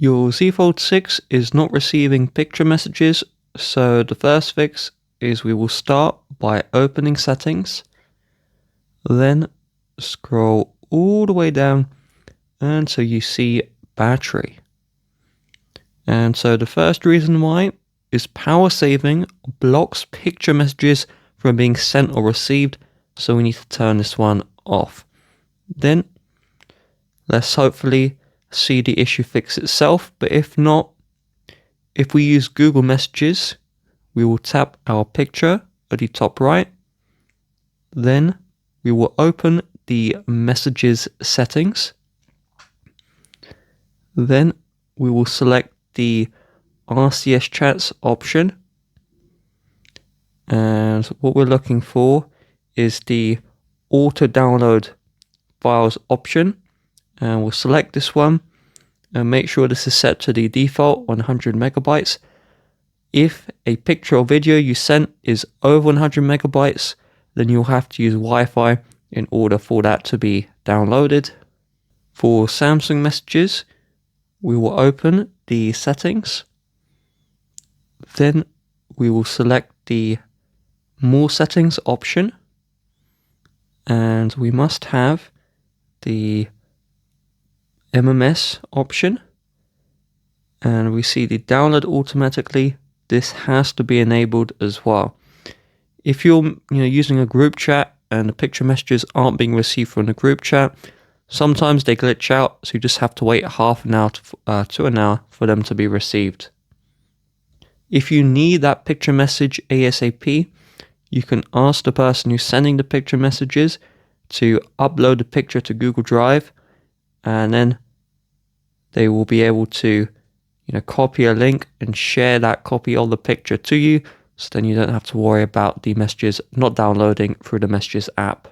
Your Z Fold 6 is not receiving picture messages, so the first fix is we will start by opening settings, then scroll all the way down until you see battery. And so the first reason why is power saving blocks picture messages from being sent or received, so we need to turn this one off. Then let's hopefully see the issue fix itself, but if not, if we use Google Messages, we will tap our picture at the top right, then we will open the Messages settings, then we will select the RCS chats option, and what we're looking for is the auto download files option, and we'll select this one and make sure this is set to the default 100 megabytes. If a picture or video you sent is over 100 megabytes, then you'll have to use Wi-Fi in order for that to be downloaded. For Samsung Messages, we will open the settings, then we will select the More Settings option, and we must have the MMS option, and we see the download automatically. This has to be enabled as well. If you're using a group chat and the picture messages aren't being received from the group chat, sometimes they glitch out, so you just have to wait half an hour to an hour for them to be received. If you need that picture message ASAP, you can ask the person who's sending the picture messages to upload the picture to Google Drive, and then they will be able to copy a link and share that copy of the picture to you, so then you don't have to worry about the messages not downloading through the Messages app.